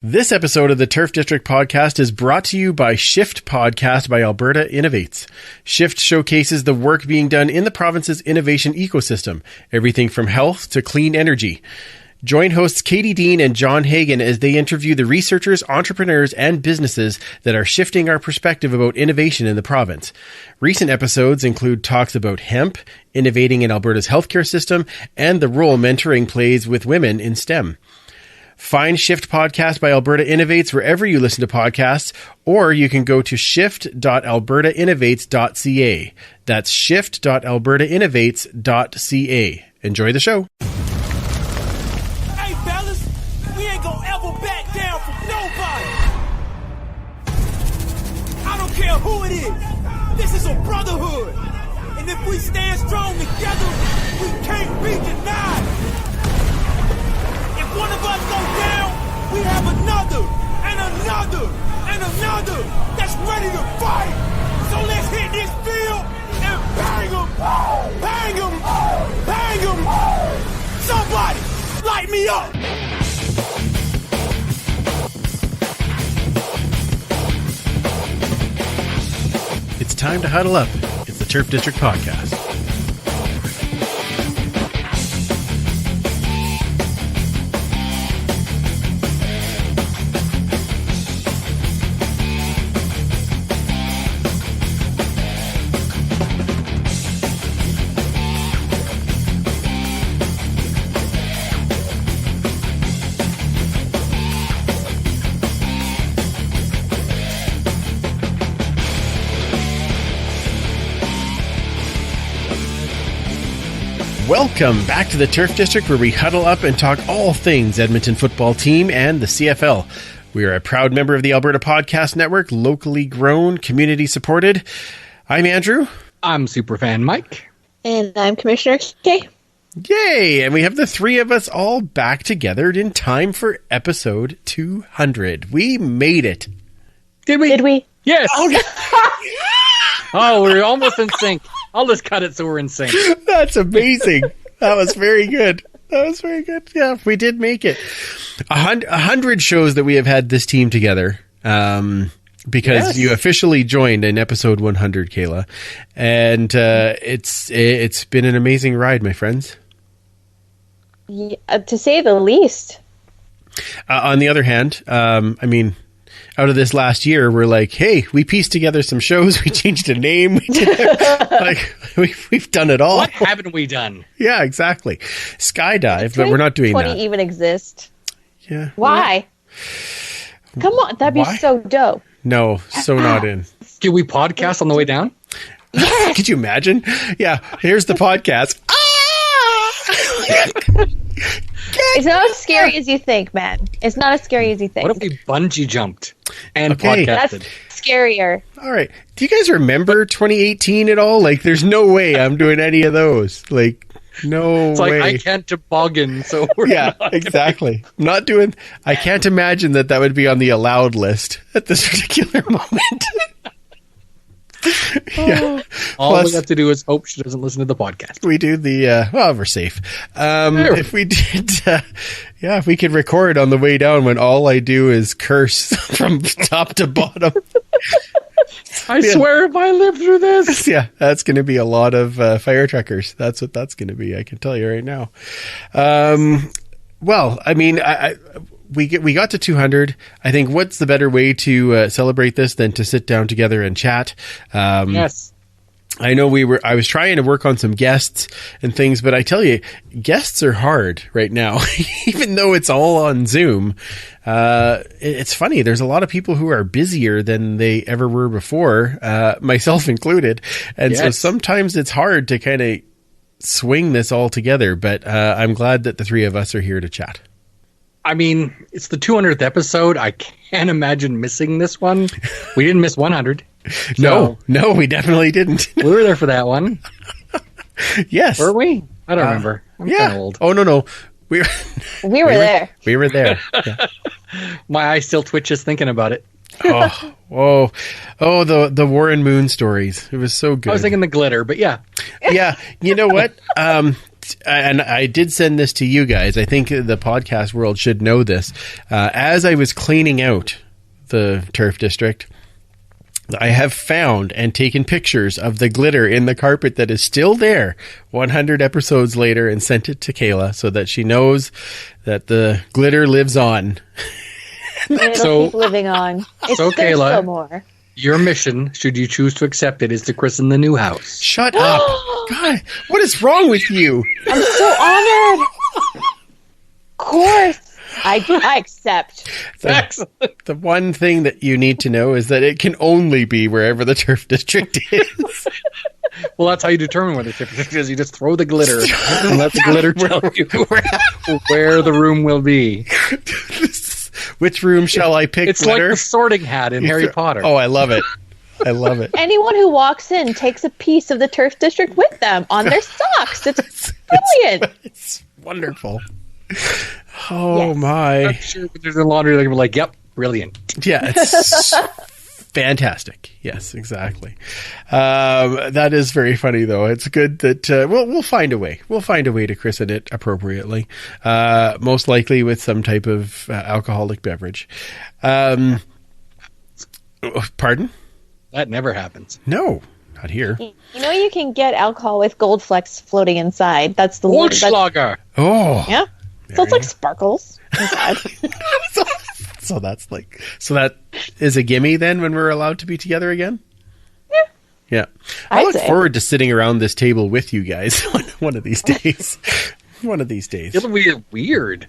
This episode of the Turf District podcast is brought to you by Shift Podcast by Alberta Innovates. Shift showcases the work being done in the province's innovation ecosystem, everything from health to clean energy. Join hosts Katie Dean and John Hagan as they interview the researchers, entrepreneurs, and businesses that are shifting our perspective about innovation in the province. Recent episodes include talks about hemp, innovating in Alberta's healthcare system, and the role mentoring plays with women in STEM. Find Shift Podcast by Alberta Innovates wherever you listen to podcasts, or you can go to shift.albertainnovates.ca. That's shift.albertainnovates.ca. Enjoy the show. Hey, fellas, we ain't gonna ever back down from nobody. I don't care who it is. This is a brotherhood. And if we stand strong together, we can't be denied. If one of us goes down, we have another, and another, and another that's ready to fight. So let's hit this field and bang them, bang them, bang them. Somebody, light me up. It's time to huddle up. It's the Turf District podcast. Welcome back to the Turf District, where we huddle up and talk all things Edmonton football team and the CFL. We are a proud member of the Alberta Podcast Network, locally grown, community supported. I'm Andrew. I'm Superfan Mike. And I'm Commissioner Kay. Yay! And we have the three of us all back together in time for episode 200. We made it. Did we? Did we? Yes. Oh, we're almost in sync. I'll just cut it so we're in sync. That's amazing. That was very good. Yeah, we did make it. 100 shows that we have had this team together. Because you officially joined in episode 100, Kayla. And it's been an amazing ride, my friends. Yeah, to say the least. On the other hand, out of this last year, we're like, hey, we pieced together some shows. We changed a name. We've done it all. What haven't we done? Yeah, exactly. Skydive, but we're not doing that. 20 even exist. Yeah. Why? Come on, that'd be so dope. No, so not in. Can we podcast on the way down? Yes. Could you imagine? Yeah, here's the podcast. It's not as scary as you think, man. It's not as scary as you think. What if we bungee jumped and Okay. That's podcasted? scarier. All right. Do you guys remember 2018 at all? Like, there's no way I'm doing any of those. Like, no It's way. like I can't toboggan, so we're Yeah, not exactly. I'm not doing. I can't imagine that would be on the allowed list at this particular moment. Yeah. All Plus, we have to do is hope she doesn't listen to the podcast. we do the. Well, we're safe. If we did, if we could record on the way down when all I do is curse from top to bottom. I swear if I live through this. Yeah, that's going to be a lot of fire truckers. That's what that's going to be. I can tell you right now. Well, I mean, we got to 200. I think what's the better way to celebrate this than to sit down together and chat? Yes. I know I was trying to work on some guests and things, but I tell you, guests are hard right now, even though it's all on Zoom. It's funny. There's a lot of people who are busier than they ever were before, myself included. And so sometimes it's hard to kind of swing this all together, but I'm glad that the three of us are here to chat. I mean, it's the 200th episode. I can't imagine missing this one. We didn't miss 100. No, we definitely didn't. We were there for that one. Yes. Were we? I don't remember. I'm kind of old. Oh, no. We were there. We were there. Yeah. My eye still twitches thinking about it. the Warren Moon stories. It was so good. I was thinking the glitter, but yeah. Yeah. You know what? and I did send this to you guys. I think the podcast world should know this. As I was cleaning out the turf district, I have found and taken pictures of the glitter in the carpet that is still there 100 episodes later and sent it to Kayla so that she knows that the glitter lives on. And it'll keep living on. So, Kayla, still more. Your mission, should you choose to accept it, is to christen the new house. Shut up. God, what is wrong with you? I'm so honored. Of course. I accept. The one thing that you need to know is that it can only be wherever the turf district is. Well, that's how you determine where the turf district is. You just throw the glitter and let the glitter tell you where the room will be. Which room shall I pick? It's glitter? like the sorting hat in Harry Potter. Oh, I love it. I love it. Anyone who walks in takes a piece of the turf district with them on their socks. It's brilliant. It's wonderful. Oh, Yes. my. I'm sure when there's a laundry, they're like, yep, brilliant. Yeah, it's fantastic. Yes, exactly. That is very funny, though. It's good that we'll find a way. We'll find a way to christen it appropriately, most likely with some type of alcoholic beverage. Pardon? That never happens. No, not here. You know you can get alcohol with gold flecks floating inside. That's the word. Goldschlager. Oh. Yeah. So it's like sparkles inside. So that is a gimme then when we're allowed to be together again? Yeah. I look forward to sitting around this table with you guys one of these days. One of these days. It'll be weird.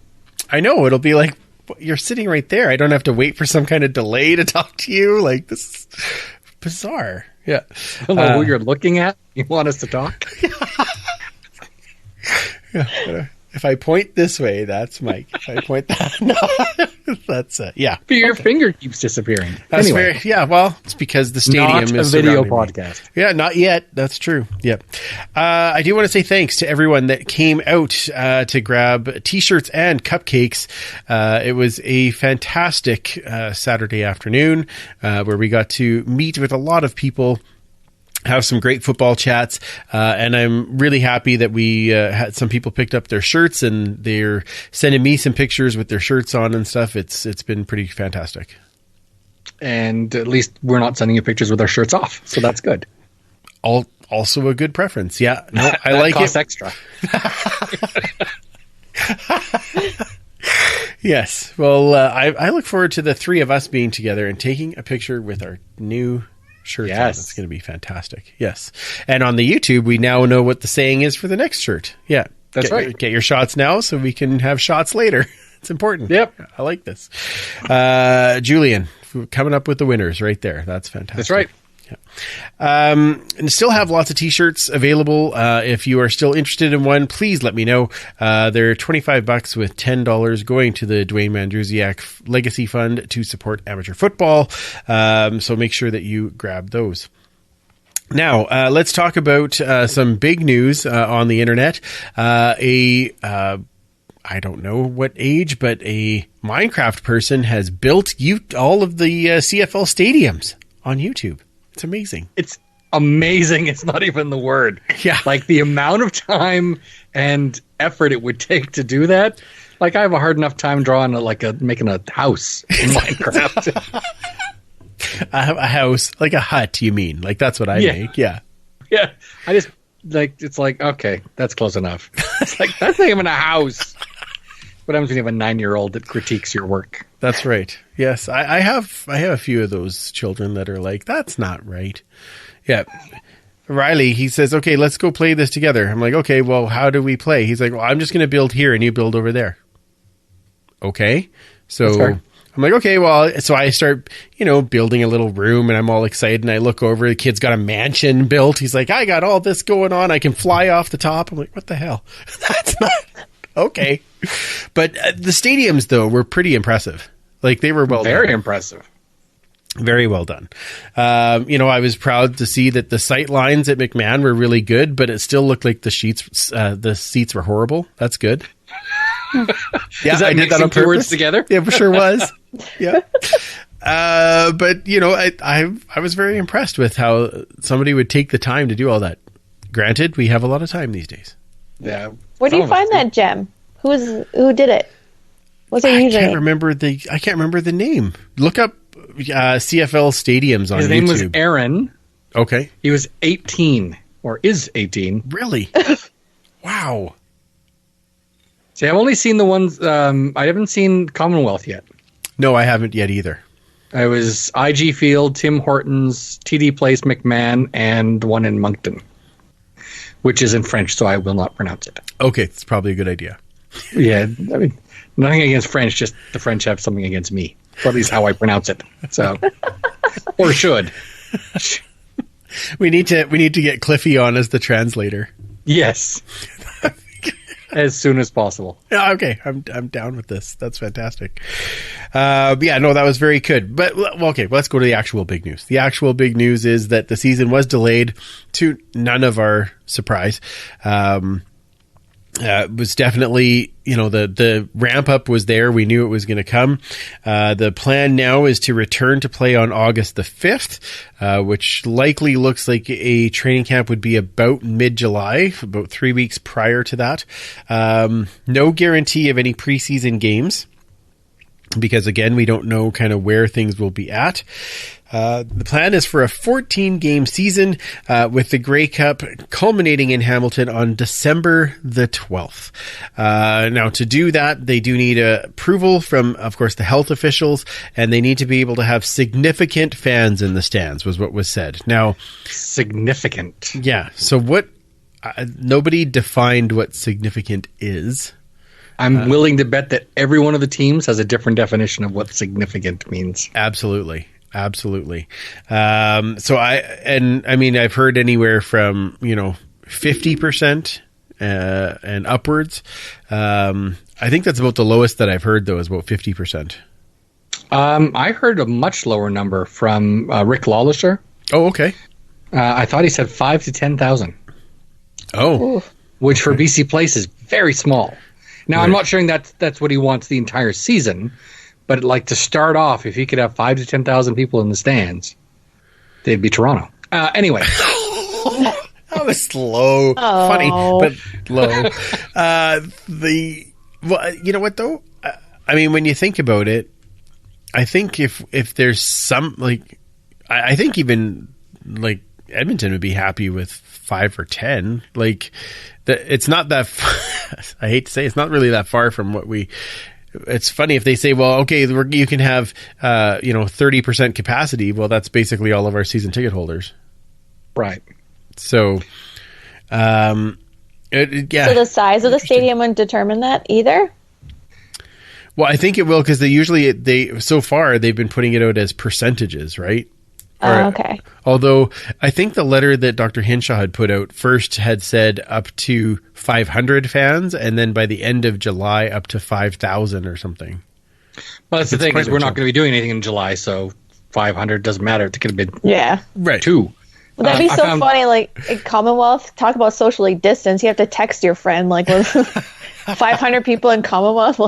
I know. It'll be like, you're sitting right there. I don't have to wait for some kind of delay to talk to you. Like, this is bizarre. Yeah. I don't know who you're looking at. You want us to talk? Yeah. If I point this way, that's Mike. If I point that, that's yeah. But your finger keeps disappearing. That's anyway, yeah. Well, it's because the stadium not is a video surrounding me. podcast. Yeah, not yet. That's true. Yeah. I do want to say thanks to everyone that came out to grab T-shirts and cupcakes. It was a fantastic Saturday afternoon where we got to meet with a lot of people, have some great football chats, and I'm really happy that we had some people picked up their shirts and they're sending me some pictures with their shirts on and stuff. It's been pretty fantastic. And at least we're not sending you pictures with our shirts off, so that's good. Also a good preference. Yeah, no, I that like costs it. Extra. Yes. Well, I look forward to the three of us being together and taking a picture with our new shirts. Yes. It's going to be fantastic. Yes. And on the YouTube, we now know what the saying is for the next shirt. Yeah. That's right. Get your shots now so we can have shots later. It's important. Yep. I like this. Julian, coming up with the winners right there. That's fantastic. That's right. And still have lots of t-shirts available. If you are still interested in one, please let me know. They're $25 with $10 going to the Dwayne Mandrusiak Legacy Fund to support amateur football. So make sure that you grab those. Now, let's talk about some big news on the internet. I don't know what age, but a Minecraft person has built all of the CFL stadiums on YouTube. It's amazing. It's amazing. It's not even the word. Yeah. Like the amount of time and effort it would take to do that. Like I have a hard enough time drawing making a house in Minecraft. A house, like a hut, you mean? Like that's what I make. Yeah. Yeah. I just it's like, okay, that's close enough. It's like, that's not even a house. What happens when you have a 9-year-old that critiques your work? That's right. Yes, I have a few of those children that are like, that's not right. Yeah. Riley, he says, okay, let's go play this together. I'm like, okay, well, how do we play? He's like, well, I'm just going to build here and you build over there. Okay. So I'm like, okay, well, so I start, building a little room and I'm all excited and I look over, the kid's got a mansion built. He's like, I got all this going on. I can fly off the top. I'm like, what the hell? That's not okay. But the stadiums, though, were pretty impressive. Like, they were very impressive. Very well done. I was proud to see that the sight lines at McMahon were really good, but it still looked like the seats were horrible. That's good. Yeah, I did that on purpose. Words together? Yeah, for sure was. Yeah. But I was very impressed with how somebody would take the time to do all that. Granted, we have a lot of time these days. Yeah. Where do you find that gem? Who did it? What's their username? I can't remember the name. Look up CFL stadiums on YouTube. His name was Aaron. Okay. He was 18 or is 18. Really? Wow. See, I've only seen the ones. I haven't seen Commonwealth yet. No, I haven't yet either. I was IG Field, Tim Hortons, TD Place, McMahon, and one in Moncton, which is in French, so I will not pronounce it. Okay, it's probably a good idea. Yeah, I mean, nothing against French, just the French have something against me. Or at least how I pronounce it. So, or should. We need to get Cliffy on as the translator. Yes. As soon as possible. Yeah, okay, I'm down with this. That's fantastic. Yeah, no, that was very good. But okay, let's go to the actual big news. The actual big news is that the season was delayed to none of our surprise. It was definitely, the ramp up was there. We knew it was going to come. The plan now is to return to play on August the 5th, which likely looks like a training camp would be about mid-July, about 3 weeks prior to that. No guarantee of any preseason games, because again, we don't know kind of where things will be at. The plan is for a 14-game season with the Grey Cup culminating in Hamilton on December the 12th. Now, to do that, they do need approval from, of course, the health officials, and they need to be able to have significant fans in the stands, was what was said. Now, significant. Yeah. So what? Nobody defined what significant is. I'm willing to bet that every one of the teams has a different definition of what significant means. Absolutely. So I've heard anywhere from 50% and upwards. I think that's about the lowest that I've heard, though, is about 50%. I heard a much lower number from Rick Lawlisher. Oh, okay. I thought he said 5,000 to 10,000. Oh, Ooh. Which for BC Place is very small. Now, right. I'm not sure that's what he wants the entire season. But to start off, if he could have 5,000 to 10,000 people in the stands, they'd be Toronto. Anyway. That was low. Oh. Funny, but low. You know what, though? I mean, when you think about it, I think if there's some, I think even, Edmonton would be happy with 5 or 10. It's not that I hate to say it's not really that far from what we... It's funny if they say, well, okay, you can have, 30% capacity. Well, that's basically all of our season ticket holders. Right. So, yeah. So the size of the stadium wouldn't determine that either? Well, I think it will, because so far they've been putting it out as percentages, right? Okay. Although I think the letter that Dr. Hinshaw had put out first had said up to 500 fans, and then by the end of July up to 5,000 or something. Well, that's the thing, is we're not going to be doing anything in July, so 500 doesn't matter. It could have been right. 2. Well, that'd be so funny. In Commonwealth, talk about socially distance. You have to text your friend, 500 people in Commonwealth.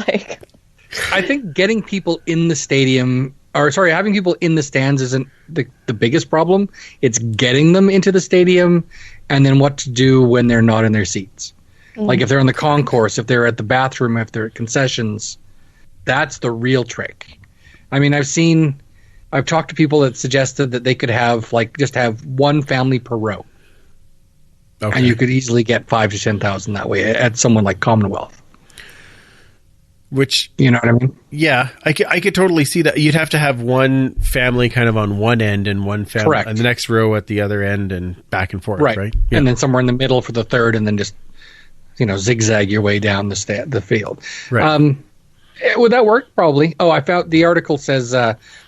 I think getting people in the stadium... having people in the stands isn't the biggest problem. It's getting them into the stadium and then what to do when they're not in their seats. Mm-hmm. If they're in the concourse, if they're at the bathroom, if they're at concessions, that's the real trick. I mean, I've talked to people that suggested that they could have just have one family per row. Okay. And you could easily get 5,000 to 10,000 that way at someone like Commonwealth. Which, you know what I mean? Yeah, I could totally see that. You'd have to have one family kind of on one end and one family on the next row at the other end and back and forth, right? Yeah. And then somewhere in the middle for the third, and then just, zigzag your way down the field. Right. Would that work? Probably. Oh, I found the article says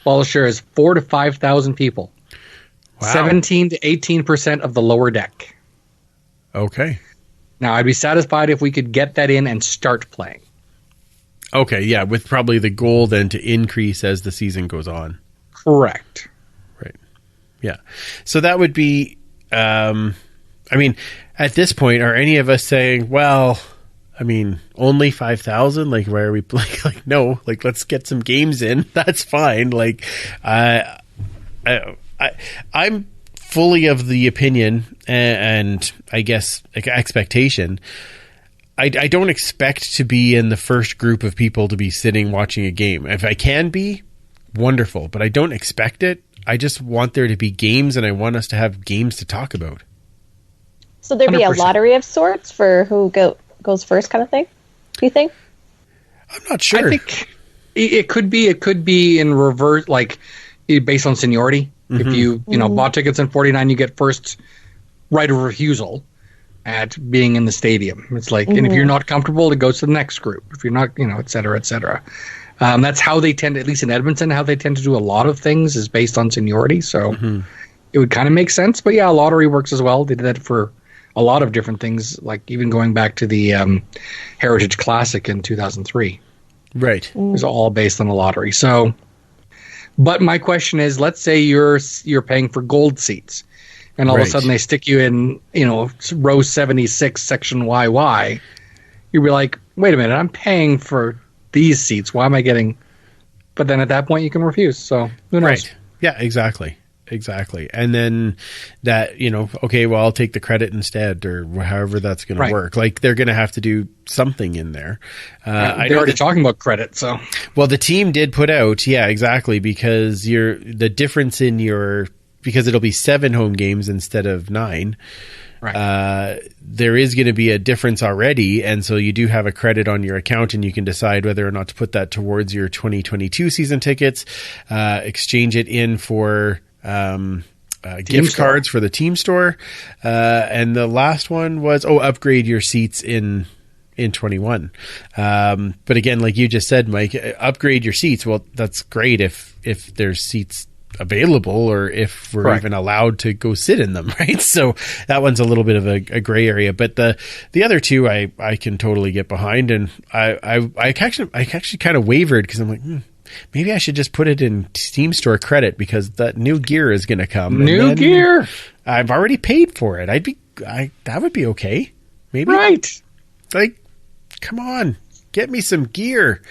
Lawlisher is 4,000 to 5,000 people. Wow. 17 to 18% of the lower deck. Okay. Now, I'd be satisfied if we could get that in and start playing. Okay, yeah, with probably the goal then to increase as the season goes on. Correct. Right. Yeah. So that would be, at this point, are any of us saying, well, only 5,000? Why are we playing? No, let's get some games in. That's fine. I'm fully of the opinion and I guess expectation. I don't expect to be in the first group of people to be sitting watching a game. If I can be, wonderful, but I don't expect it. I just want there to be games, and I want us to have games to talk about. So there'd be 100%. a lottery of sorts for who goes first, kind of thing. Do you think? I'm not sure. I think it could be in reverse, like based on seniority. If you bought tickets in 49, you get first right of refusal at being in the stadium. It's like, and if you're not comfortable, it goes to the next group. If you're not, et cetera, et cetera. That's how they tend, at least in Edmonton, how they tend to do a lot of things is based on seniority. So it would kind of make sense. But yeah, lottery works as well. They did that for a lot of different things, like even going back to the Heritage Classic in 2003. Right. It was all based on a lottery. So, but my question is, let's say you're paying for gold seats, and all of a sudden they stick you in, row 76, section YY. You'd be like, wait a minute, I'm paying for these seats. Why am I getting? But then at that point you can refuse. So who knows? Right. Yeah, exactly. And then that, okay, well, I'll take the credit instead, or however that's going to work. Like, they're going to have to do something in there. They're already talking about credit. So, well, the team did put out, yeah, exactly, because the difference because it'll be 7 home games instead of 9. Right. There is going to be a difference already, and so you do have a credit on your account, and you can decide whether or not to put that towards your 2022 season tickets, exchange it in for gift cards for the team store, and the last one was upgrade your seats in 21. But again, like you just said, Mike, upgrade your seats. Well, that's great if there's seats available, or if we're even allowed to go sit in them, right? So that one's a little bit of a gray area, but the other two I can totally get behind, and I actually kind of wavered because I'm like, maybe I should just put it in Steam Store credit, because that new gear is going to come. New gear. I've already paid for it. That would be okay. Maybe. Right. Like, come on, get me some gear.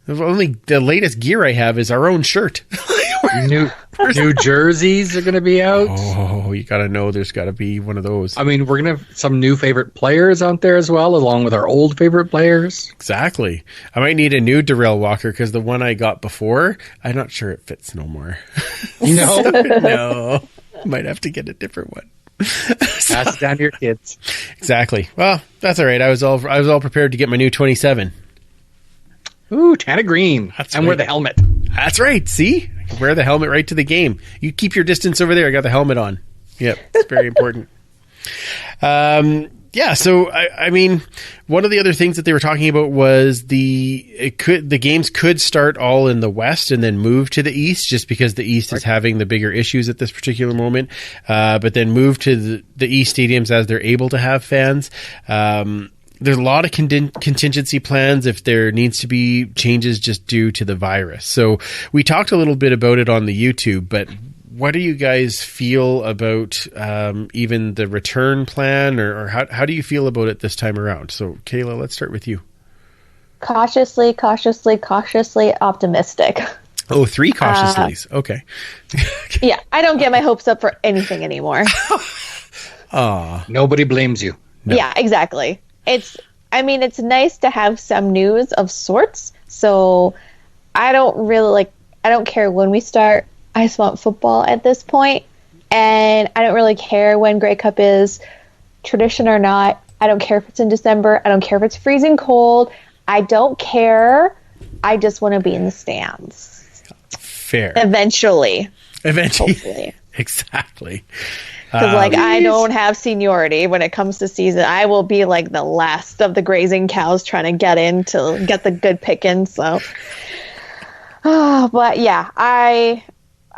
Only the latest gear I have is our own shirt. New jerseys are going to be out. Oh, you got to know there's got to be one of those. I mean, we're going to have some new favorite players out there as well, along with our old favorite players. Exactly. I might need a new Darrell Walker, because the one I got before, I'm not sure it fits no more. No? No. Might have to get a different one. Pass it down to your kids. Exactly. Well, that's all right. I was all prepared to get my new 27. Ooh, Tana Green. That's and right. wear the helmet. That's right. See? I can wear the helmet right to the game. You keep your distance over there. I got the helmet on. Yep. It's very important. Yeah. So, I mean, one of the other things that they were talking about was the games could start all in the West and then move to the East, just because the East is having the bigger issues at this particular moment. But then move to the East stadiums as they're able to have fans. There's a lot of contingency plans if there needs to be changes just due to the virus. So we talked a little bit about it on the YouTube, but what do you guys feel about even the return plan, or how do you feel about it this time around? So Kayla, let's start with you. Cautiously optimistic. Oh, 3 cautiously. Okay. Yeah, I don't get my hopes up for anything anymore. Nobody blames you. No. Yeah, exactly. It's nice to have some news of sorts. So I don't care when we start. I just want football at this point. And I don't really care when Grey Cup is, tradition or not. I don't care if it's in December. I don't care if it's freezing cold. I don't care. I just want to be in the stands. Fair. Eventually. Hopefully. Exactly. Because I don't have seniority when it comes to season. I will be like the last of the grazing cows trying to get in to get the good picking. So, but yeah, I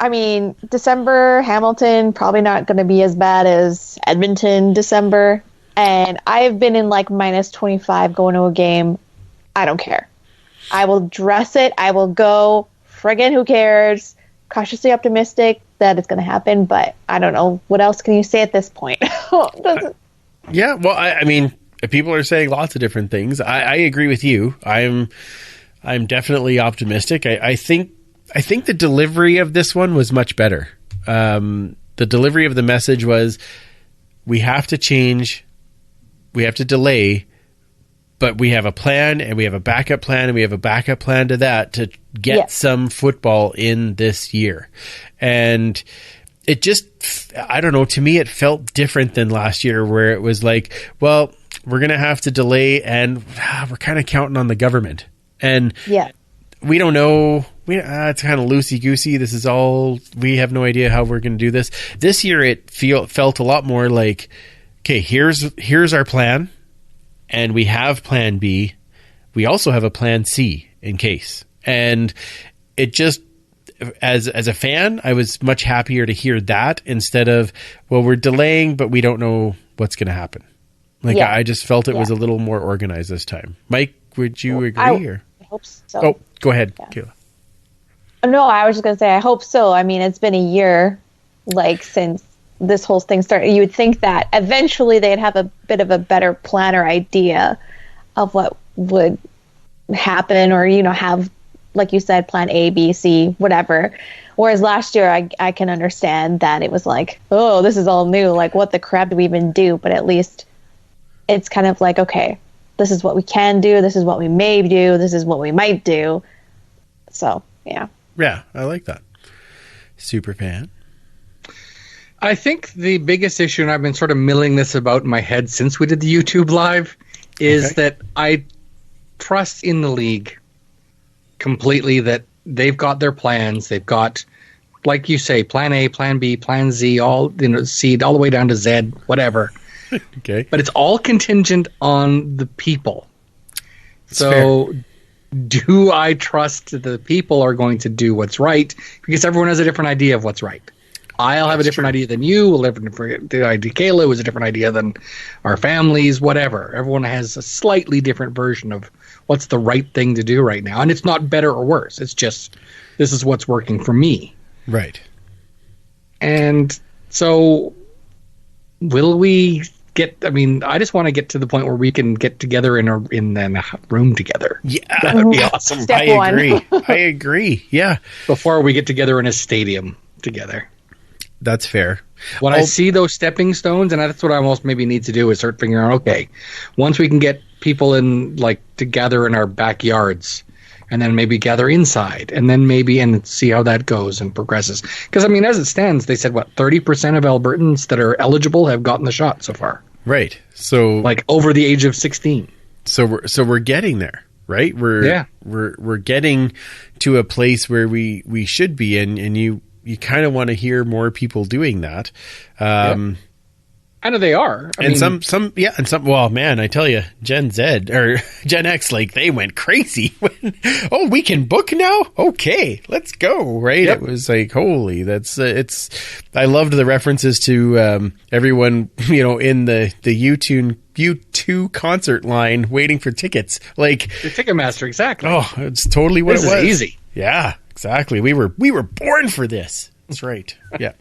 mean, December, Hamilton, probably not going to be as bad as Edmonton December. And I've been in like minus 25 going to a game. I don't care. I will dress it. I will go. Friggin' who cares? Cautiously optimistic that it's going to happen, but I don't know. What else can you say at this point? Yeah, well, I mean, people are saying lots of different things. I agree with you. I'm definitely optimistic. I think the delivery of this one was much better. The delivery of the message was, we have to change, we have to delay, but we have a plan, and we have a backup plan, and we have a backup plan to that to get some football in this year. And it just, I don't know, to me it felt different than last year, where it was like, well, we're going to have to delay, and we're kind of counting on the government. And we don't know. It's kind of loosey-goosey. This is all, we have no idea how we're going to do this. This year it felt a lot more like, okay, here's our plan, and we have plan B. We also have a plan C in case. And it just, as a fan, I was much happier to hear that instead of, well, we're delaying, but we don't know what's going to happen. Like, I just felt it was a little more organized this time. Mike, would you agree? I hope so. Oh, go ahead, Kayla. No, I was just going to say, I hope so. I mean, it's been a year, like, since this whole thing started. You would think that eventually they'd have a bit of a better plan or idea of what would happen, or, you know, have, like you said, plan A, B, C, whatever. Whereas last year, I can understand that it was like, oh, this is all new. Like, what the crap do we even do? But at least it's kind of like, okay, this is what we can do. This is what we may do. This is what we might do. So, yeah. Yeah, I like that. Super fan. I think the biggest issue, and I've been sort of milling this about in my head since we did the YouTube live, is that I trust in the league completely that they've got their plans. They've got, like you say, plan A, plan B, plan Z, all, you know, C, all the way down to Z, whatever. Okay. But it's all contingent on the people. So do I trust that the people are going to do what's right? Because everyone has a different idea of what's right. I'll have a different idea than you. We'll have a different idea. Kayla was a different idea than our families, whatever. Everyone has a slightly different version of what's the right thing to do right now. And it's not better or worse. It's just, this is what's working for me. Right. And so will we get, I mean, I just want to get to the point where we can get together in a room together. Yeah. That would be awesome. I agree. Yeah. Before we get together in a stadium together. That's fair. When I see those stepping stones, and that's what I almost maybe need to do, is start figuring out, okay, once we can get people in, like, to gather in our backyards, and then maybe gather inside, and then maybe, and see how that goes and progresses. Because, I mean, as it stands, they said, 30% of Albertans that are eligible have gotten the shot so far. Right. So, like, over the age of 16. So we're getting there, right? We're getting to a place where we should be, and you kind of want to hear more people doing that. I know they are. I mean, some, well, man, I tell you, Gen Z or Gen X, like, they went crazy when, oh, we can book now? Okay, let's go. Right. Yep. It was like, holy, I loved the references to, everyone, you know, in the U2 concert line waiting for tickets. Like the Ticketmaster. Exactly. Oh, it's totally what this it was. Is easy. Yeah, exactly. We were born for this. That's right. Yeah.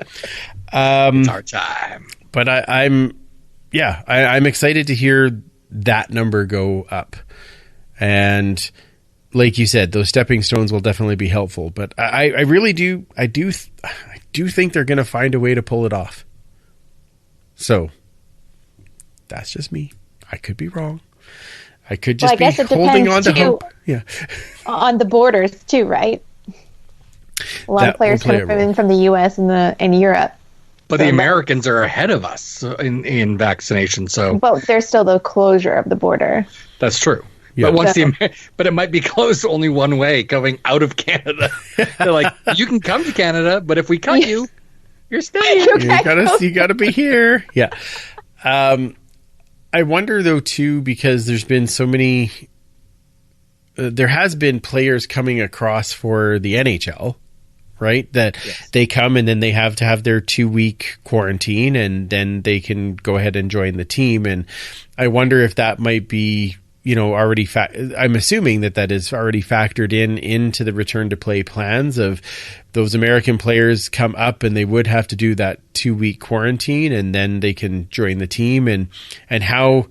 It's our time. But I'm excited to hear that number go up. And like you said, those stepping stones will definitely be helpful. But I really do think they're going to find a way to pull it off. So that's just me. I could be wrong. I could just be holding on to hope. Yeah. On the borders too, right? A lot of players coming in from the U.S. and Europe. But the Americans are ahead of us in vaccination, so. But there's still the closure of the border. That's true. Yeah. But it might be closed only one way, going out of Canada. They're like, you can come to Canada, but if we cut you, you're staying. You gotta be here. Yeah. I wonder though too, because there's been so many. There has been players coming across for the NHL. Right? That they come and then they have to have their 2-week quarantine and then they can go ahead and join the team. And I wonder if that might be, you know, already, I'm assuming that is already factored into the return to play plans of those American players come up and they would have to do that 2-week quarantine and then they can join the team. And how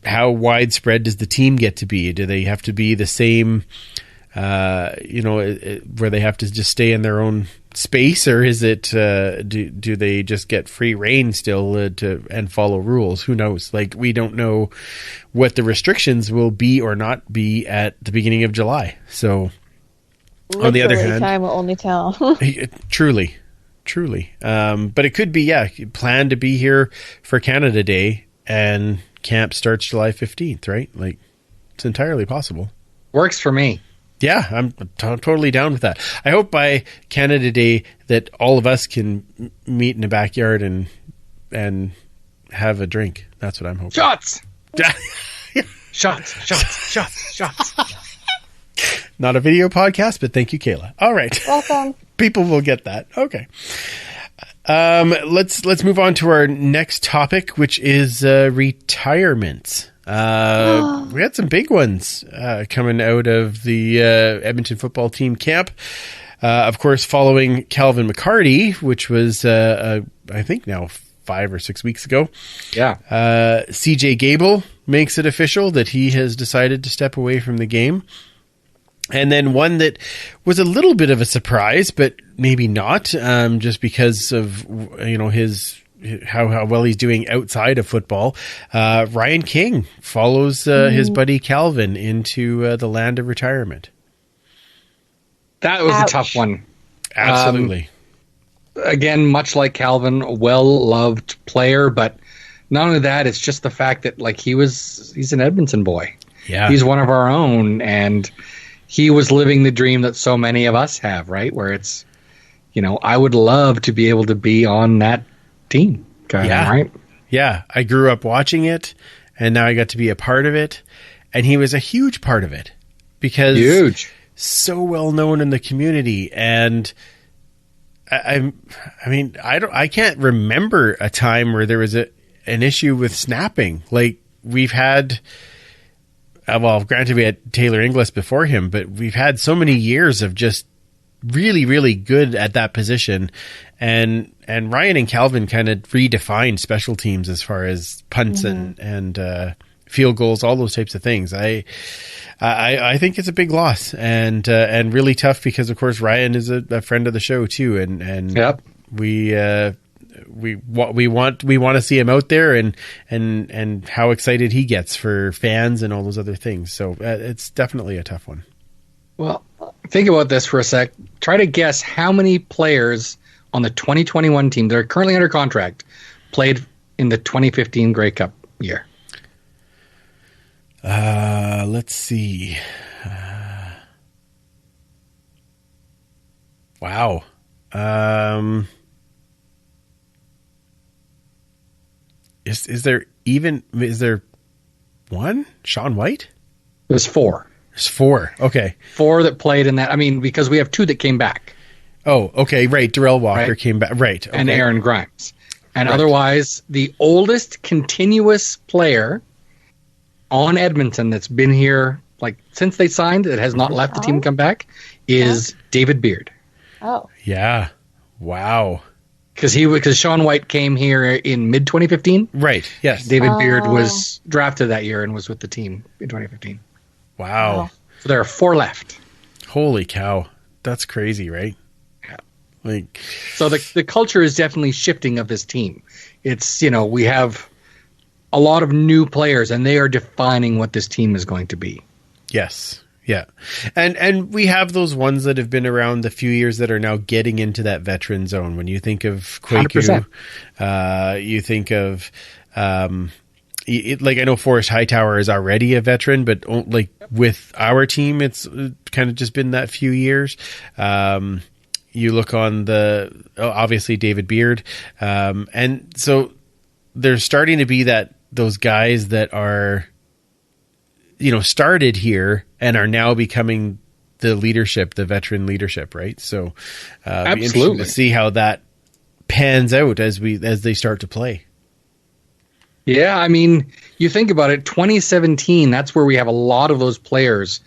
widespread does the team get to be? Do they have to be the same, where they have to just stay in their own space, or is it do they just get free reign still and follow rules? Who knows? Like, we don't know what the restrictions will be or not be at the beginning of July. So Literally, on the other hand, time will only tell. truly. But it could be, planned to be here for Canada Day, and camp starts July 15th, right? Like, it's entirely possible. Works for me. Yeah, I'm totally down with that. I hope by Canada Day that all of us can meet in the backyard and have a drink. That's what I'm hoping. Shots! Shots. Not a video podcast, but thank you, Kayla. All right. Welcome. People will get that. Okay. Let's move on to our next topic, which is retirements. We had some big ones coming out of the Edmonton football team camp. Of course, following Calvin McCarty, which was I think now 5 or 6 weeks ago. Yeah. CJ Gable makes it official that he has decided to step away from the game. And then one that was a little bit of a surprise, but maybe not, just because of, his how well he's doing outside of football. Ryan King follows his buddy Calvin into the land of retirement. That was Ouch. a tough one. Absolutely. Again, much like Calvin, a well-loved player, but not only that, it's just the fact that he's an Edmonton boy. Yeah. He's one of our own, and he was living the dream that so many of us have, right? Where it's, I would love to be able to be on that team, right? Yeah. I grew up watching it, and now I got to be a part of it, and he was a huge part of it because Huge. So well known in the community. And I can't remember a time where there was an issue with snapping. Like, we've had, granted we had Taylor Inglis before him, but we've had so many years of just really, really good at that position. And Ryan and Calvin kind of redefined special teams as far as punts and field goals, all those types of things. I think it's a big loss and really tough because, of course, Ryan is a friend of the show too. And Yep. we want to see him out there and how excited he gets for fans and all those other things. So it's definitely a tough one. Well, think about this for a sec. Try to guess how many players on the 2021 team that are currently under contract played in the 2015 Grey Cup year. Let's see. Wow. Is there one? Sean White? There's 4. There's 4. Okay. 4 that played in that. I mean, because we have 2 that came back. Oh, okay. Right. Darrell Walker Right. came back. Right. Okay. And Aaron Grimes. And Right. otherwise, the oldest continuous player on Edmonton that's been here since they signed, that has not left the team and come back, is David Beard. Oh. Yeah. Wow. Because Sean White came here in mid 2015. Right. Yes. David Beard was drafted that year and was with the team in 2015. Wow. So there are 4 left. Holy cow. That's crazy, right? Yeah. So the culture is definitely shifting of this team. It's, we have a lot of new players, and they are defining what this team is going to be. Yes. Yeah. And we have those ones that have been around the few years that are now getting into that veteran zone. When you think of Kwaku, you think of, I know Forrest Hightower is already a veteran, but with our team, it's kind of just been that few years. You look on obviously David Beard. And so there's starting to be those guys that are, started here and are now becoming the veteran leadership, right? So it'll be interesting to see how that pans out as they start to play. Yeah, I mean, you think about it, 2017, that's where we have a lot of those players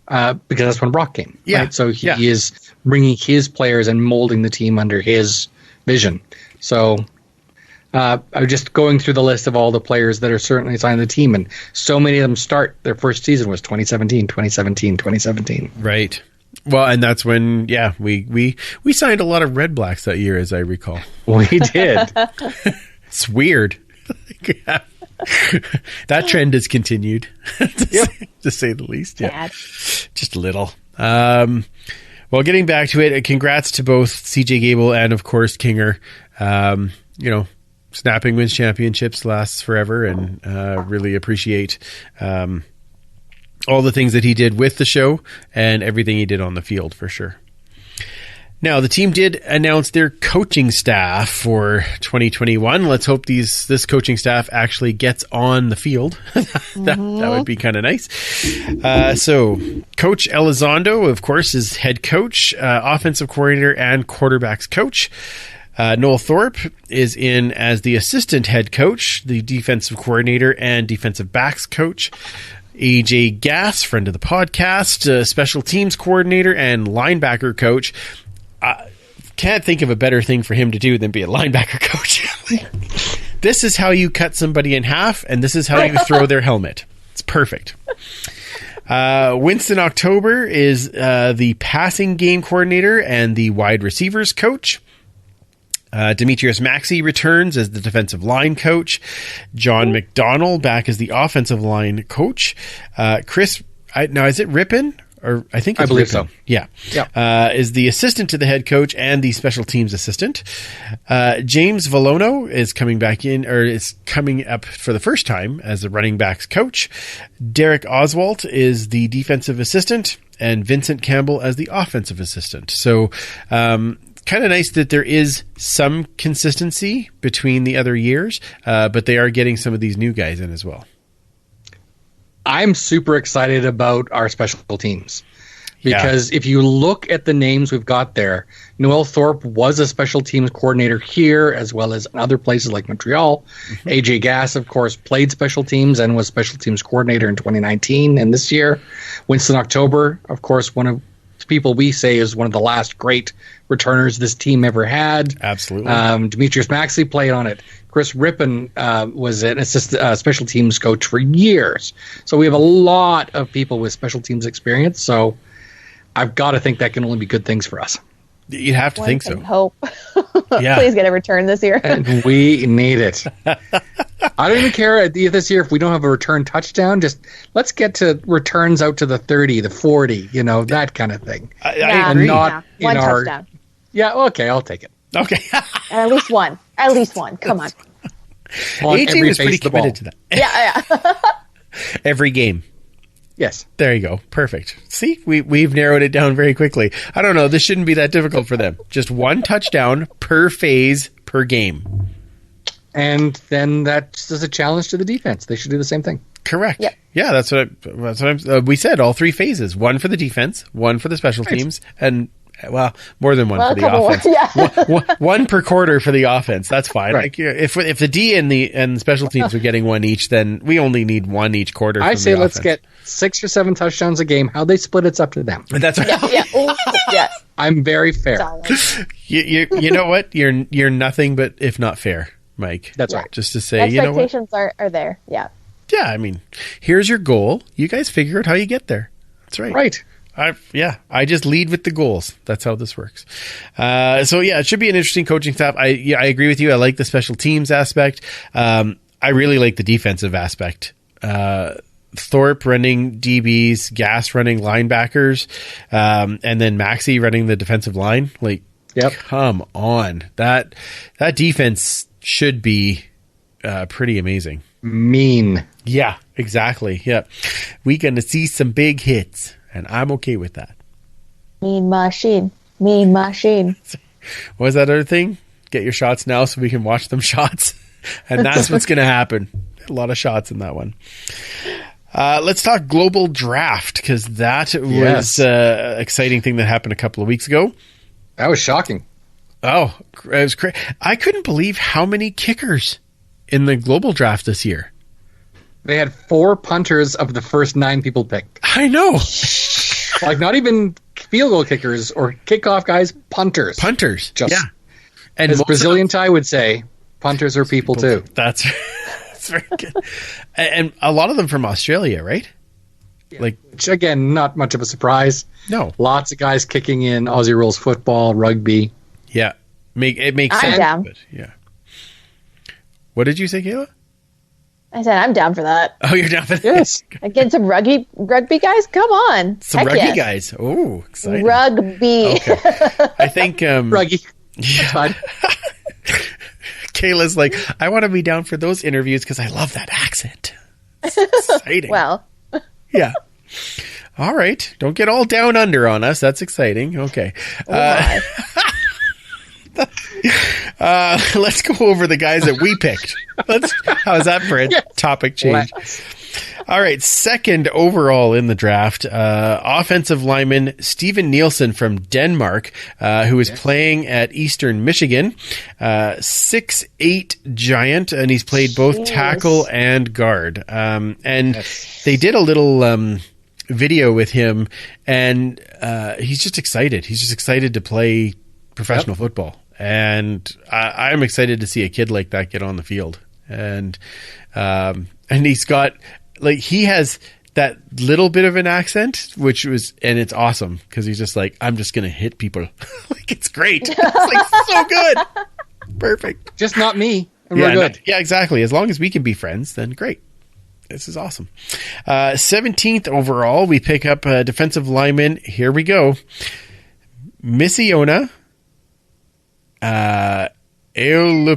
because that's when Brock came. Yeah. Right? So he is bringing his players and molding the team under his vision. So I'm just going through the list of all the players that are certainly signed to the team, and so many of them their first season was 2017. Right. Well, and that's when, we signed a lot of Red Blacks that year, as I recall. We did. It's weird. That trend has continued, to say the least. Yeah, just a little. Well, getting back to it, congrats to both CJ Gable and, of course, Kinger. Snapping wins championships lasts forever, and really appreciate all the things that he did with the show and everything he did on the field, for sure. Now, the team did announce their coaching staff for 2021. Let's hope this coaching staff actually gets on the field. that would be kind of nice. So, Coach Elizondo, of course, is head coach, offensive coordinator, and quarterbacks coach. Noel Thorpe is in as the assistant head coach, the defensive coordinator, and defensive backs coach. AJ Gass, friend of the podcast, special teams coordinator and linebacker coach. Can't think of a better thing for him to do than be a linebacker coach. This is how you cut somebody in half, and this is how you throw their helmet. It's perfect. Winston October is the passing game coordinator and the wide receivers coach. Demetrius Maxey returns as the defensive line coach. John McDonnell back as the offensive line coach. Chris, now is it Rippin? Or I think it's I believe Rippin. so. Yeah. Is the assistant to the head coach and the special teams assistant. James Valono is coming back in, or is coming up for the first time as the running backs coach. Derek Oswalt is the defensive assistant, and Vincent Campbell as the offensive assistant. So, kind of nice that there is some consistency between the other years, but they are getting some of these new guys in as well. I'm super excited about our special teams because if you look at the names we've got there, Noel Thorpe was a special teams coordinator here as well as in other places like Montreal. AJ Gass, of course, played special teams and was special teams coordinator in 2019 and this year. Winston October, of course, one of the people we say is one of the last great returners this team ever had. Absolutely. Demetrius Maxey played on it. Chris Rippin was an assistant special teams coach for years. So we have a lot of people with special teams experience. So I've got to think that can only be good things for us. You'd have to think so. Hope. Please get a return this year. And we need it. I don't even care this year if we don't have a return touchdown. Just let's get to returns out to the 30, the 40, that kind of thing. I agree. Not one in our touchdown. Yeah, okay, I'll take it. Okay. At least one. Come on. AJ was pretty committed to that. Yeah. Every game. Yes. There you go. Perfect. See, we've narrowed it down very quickly. I don't know. This shouldn't be that difficult for them. Just one touchdown per phase per game. And then that's a challenge to the defense. They should do the same thing. Correct. Yep. Yeah, that's what we said. All three phases: one for the defense, one for the special teams, and more than one for the offense. One per quarter for the offense. That's fine. Right. Like, if the D and the special teams are getting one each, then we only need one each quarter. I say let's offense. get 6 or 7 touchdowns a game. How they split it's up to them. That's right. Yeah. Ooh, yeah. I'm very fair. Solid. You know what? You're nothing but if not fair, Mike. That's right. Just to say, Expectations are there. Yeah. Yeah, I mean, here's your goal. You guys figure out how you get there. That's right. Right. I just lead with the goals. That's how this works. It should be an interesting coaching staff. I agree with you. I like the special teams aspect. I really like the defensive aspect. Thorpe running DBs, Gass running linebackers, and then Maxey running the defensive line. Like, come on. That defense should be pretty amazing. Mean. Yeah, exactly. Yeah. We're going to see some big hits, and I'm okay with that. Mean machine. What was that other thing? Get your shots now so we can watch them shots. And that's what's going to happen. A lot of shots in that one. Let's talk global draft, because that was an exciting thing that happened a couple of weeks ago. That was shocking. Oh, it was crazy. I couldn't believe how many kickers in the global draft this year. They had 4 punters of the first 9 people picked. I know. Like, not even field goal kickers or kickoff guys, punters. Yeah. And as Brazilian Ty would say, punters are people too. That's very good. And a lot of them from Australia, right? Like, which, again, not much of a surprise. no. Lots of guys kicking in Aussie rules football, rugby. Yeah. It makes I'm sense. down. But yeah. What did you say, Kayla? I said I'm down for that. Oh, you're down for that? Yes. Again, some rugby guys. Come on, Some Heck rugby yes. guys. Oh, exciting. Rugby. Okay. I think Ruggy. That's fine. Kayla's like, I want to be down for those interviews because I love that accent. It's exciting. Well, Yeah. All right. Don't get all down under on us. That's exciting. Okay. my. Let's go over the guys that we picked. How's that for a topic change? All right. Second overall in the draft, offensive lineman Steven Nielsen from Denmark, who is playing at Eastern Michigan. 6'8" giant, and he's played both Jeez. tackle and guard. And they did a little video with him, and he's just excited. He's just excited to play professional football. And I'm excited to see a kid like that get on the field. And he's got, like, he has that little bit of an accent, and it's awesome because he's just like, I'm just going to hit people. Like, it's great. It's like so good. Perfect. Just not me. And Yeah, we're good. yeah, exactly. As long as we can be friends, then great. This is awesome. 17th overall, we pick up a defensive lineman. Here we go. Missiona. Eolupti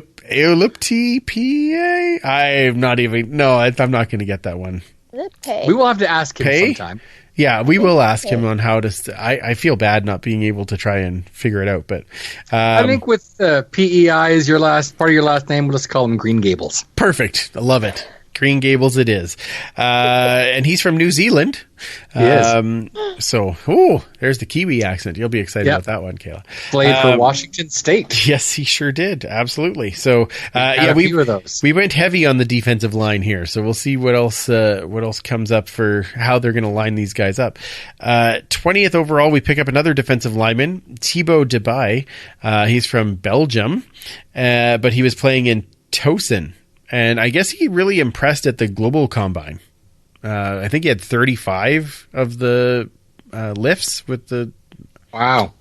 PA? I'm not going to get that one. We will have to ask him Pay? sometime. Yeah, we will ask him on how to. I feel bad not being able to try and figure it out, but I think with PEI as your last part of your last name, we'll just call him Green Gables. perfect. I love it. Green Gables it is. And he's from New Zealand. He So, there's the Kiwi accent. You'll be excited about that one, Kayla. Played for Washington State. Yes, he sure did. Absolutely. So, a few of those. We went heavy on the defensive line here. So we'll see what else comes up for how they're going to line these guys up. 20th overall, we pick up another defensive lineman, Thibaut Debye. He's from Belgium, but he was playing in Tosin. And I guess he really impressed at the Global Combine. I think he had 35 of the lifts with the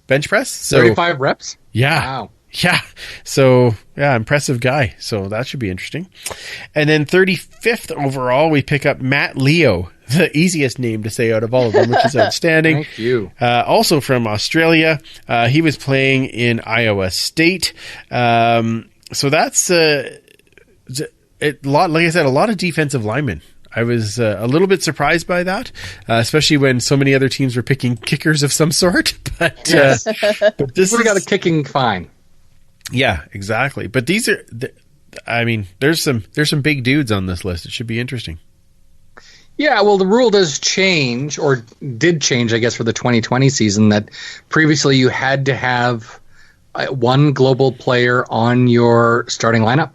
bench press. So 35 reps? Yeah. Wow. Yeah. So, impressive guy. So that should be interesting. And then 35th overall, we pick up Matt Leo, the easiest name to say out of all of them, which is outstanding. Thank you. Also from Australia. He was playing in Iowa State. So that's like I said, a lot of defensive linemen. I was a little bit surprised by that, especially when so many other teams were picking kickers of some sort. But this We got a kicking fine. Yeah, exactly. But these are, there's some big dudes on this list. It should be interesting. Yeah, well, the rule does change, or did change, I guess, for the 2020 season, that previously you had to have one global player on your starting lineup,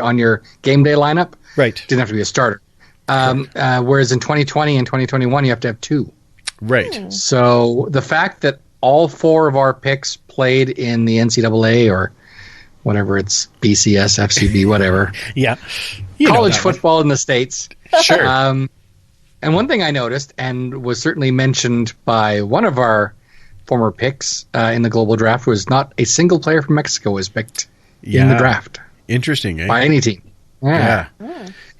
on your game day lineup. Right. Didn't have to be a starter. Whereas in 2020 and 2021, you have to have two. Right. So the fact that all four of our picks played in the NCAA or whatever it's BCS, FCB, whatever. Yeah. College football in the States. Sure. And one thing I noticed, and was certainly mentioned by one of our former picks in the global draft, was not a single player from Mexico was picked in the draft. Interesting, eh? By any team. Yeah.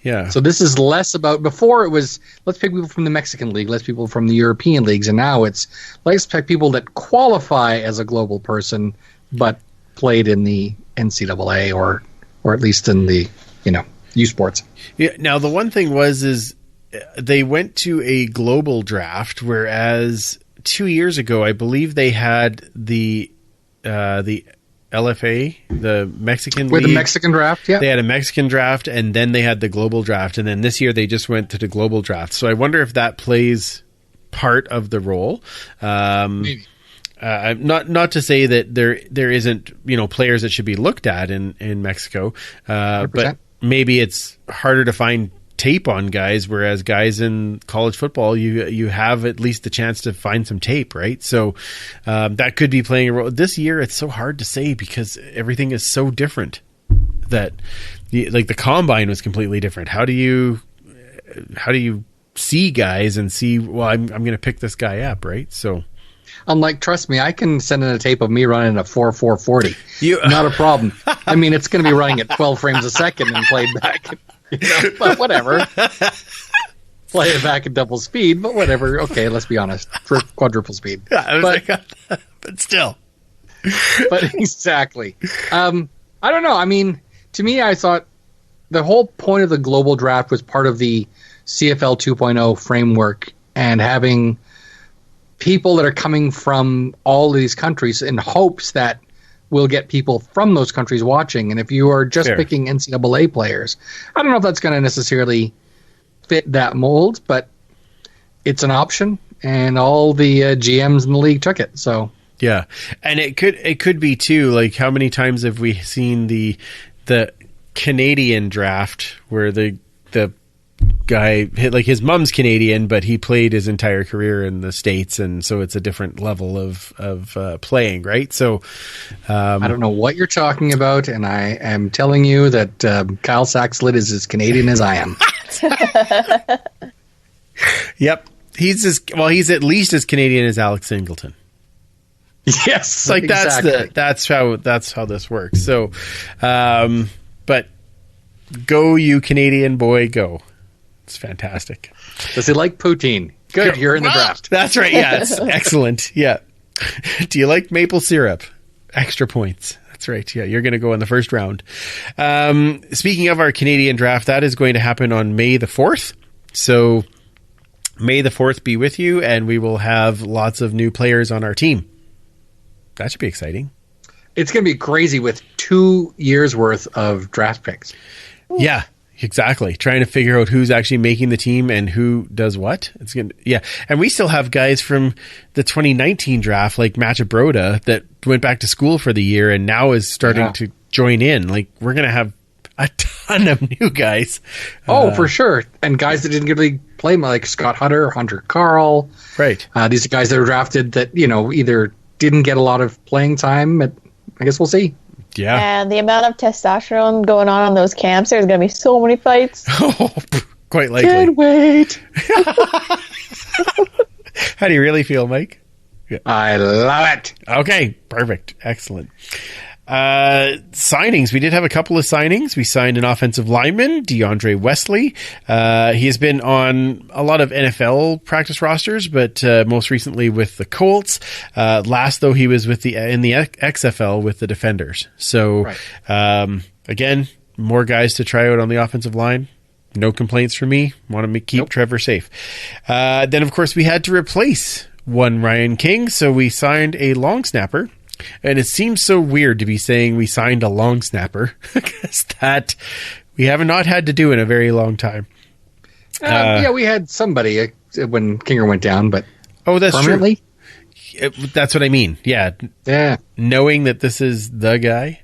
Yeah. So this is less about, before it was, let's pick people from the Mexican League, let's people from the European leagues, and now it's, let's pick people that qualify as a global person, but played in the NCAA or at least in the, U Sports. Yeah. Now, the one thing is they went to a global draft, whereas 2 years ago, I believe they had the LFA, the Mexican League. With the Mexican draft, yeah. They had a Mexican draft, and then they had the global draft, and then this year they just went to the global draft. So I wonder if that plays part of the role. Maybe. Not to say that there isn't players that should be looked at in Mexico, but maybe it's harder to find tape on guys, whereas guys in college football, you have at least the chance to find some tape, right? So that could be playing a role. This year, it's so hard to say because everything is so different. That the combine was completely different. How do you see guys and see, well, I'm going to pick this guy up, right? So I'm like, trust me, I can send in a tape of me running a 4.40. Not a problem. I mean, it's going to be running at 12 frames a second and played back, but whatever. Play it back at double speed, but whatever. Okay, let's be honest, for quadruple speed. But still. But exactly. I don't know. I mean, to me, I thought the whole point of the global draft was part of the CFL 2.0 framework, and having people that are coming from all these countries in hopes that we'll get people from those countries watching. And if you are just picking NCAA players, I don't know if that's going to necessarily fit that mold, but it's an option, and all the GMs in the league took it. So yeah, and it could be too, like, how many times have we seen the Canadian draft where the guy hit, like, his mom's Canadian, but he played his entire career in the States, and so it's a different level of playing, right? So I don't know what you're talking about, and I am telling you that Kyle Saxlett is as Canadian as I am. Yep, he's at least as Canadian as Alex Singleton. Yes, like exactly. that's how this works. So, but go, you Canadian boy, go! It's fantastic. Does he like poutine? Good, you're in the draft. That's right. Yeah, it's excellent. Yeah. Do you like maple syrup? Extra points. That's right. Yeah, you're going to go in the first round. Speaking of our Canadian draft, that is going to happen on May the 4th. So May the 4th be with you, and we will have lots of new players on our team. That should be exciting. It's going to be crazy with 2 years worth of draft picks. Yeah, exactly. Trying to figure out who's actually making the team and who does what. It's going to, yeah. And we still have guys from the 2019 draft, like Matcha that went back to school for the year and now is starting to join in. Like, we're going to have a ton of new guys. Oh, for sure. And guys that didn't really play, like Scott Hunter Carl. Right. These are guys that are drafted that, either didn't get a lot of playing time. But I guess we'll see. Yeah. And the amount of testosterone going on those camps, there's going to be so many fights. Oh, quite likely. Can't wait. How do you really feel, Mike? Yeah. I love it. Okay, perfect. Excellent. Signings. We did have a couple of signings. We signed an offensive lineman, DeAndre Wesley. He has been on a lot of NFL practice rosters, but most recently with the Colts. Last, though, he was in the XFL with the Defenders. So, again, more guys to try out on the offensive line. No complaints from me. Want to keep Trevor safe. Then, of course, we had to replace one Ryan King, so we signed a long snapper. And it seems so weird to be saying we signed a long snapper, because that we have not had to do in a very long time. We had somebody when Kinger went down, but that's permanently? true. That's what I mean. Yeah. Knowing that this is the guy.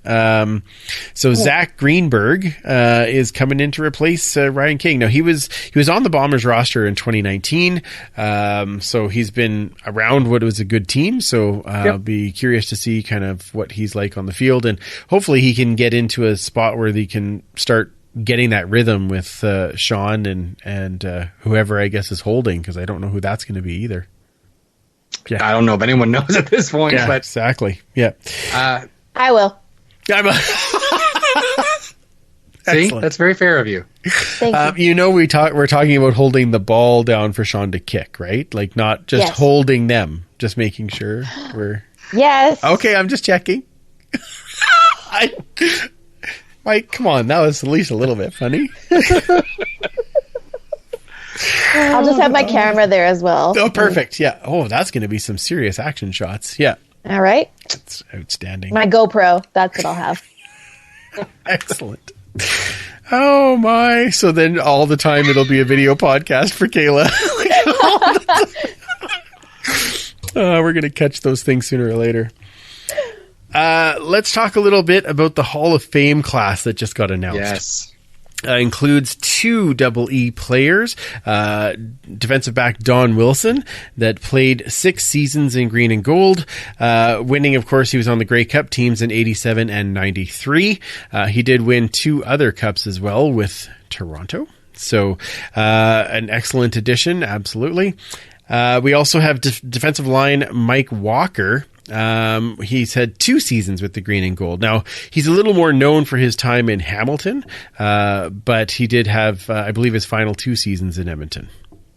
So Zach Greenberg is coming in to replace Ryan King. Now, he was on the Bombers roster in 2019. So he's been around what was a good team. So I'll be curious to see kind of what he's like on the field. And hopefully he can get into a spot where he can start getting that rhythm with Sean and whoever I guess is holding, because I don't know who that's going to be either. Yeah. I don't know if anyone knows at this point. Yeah, but exactly. Yeah. I will. See, that's very fair of you. Thank you. We're talking about holding the ball down for Sean to kick, right? Like, not just holding them, just making sure we're... Yes. Okay, I'm just checking. Mike, come on. That was at least a little bit funny. I'll just have my camera there as well. Oh, perfect. Yeah. Oh, that's going to be some serious action shots. Yeah. All right. That's outstanding. My GoPro. That's what I'll have. Excellent. Oh, my. So then all the time it'll be a video podcast for Kayla. We're going to catch those things sooner or later. Let's talk a little bit about the Hall of Fame class that just got announced. Yes. Includes 2 Double E players, defensive back Don Wilson, that played 6 seasons in green and gold, winning, of course, he was on the Grey Cup teams in 87 and 93. He did win 2 other cups as well with Toronto. So an excellent addition, absolutely. We also have defensive line Mike Walker. He's had 2 seasons with the green and gold. Now, he's a little more known for his time in Hamilton, but he did have, I believe, his final 2 seasons in Edmonton.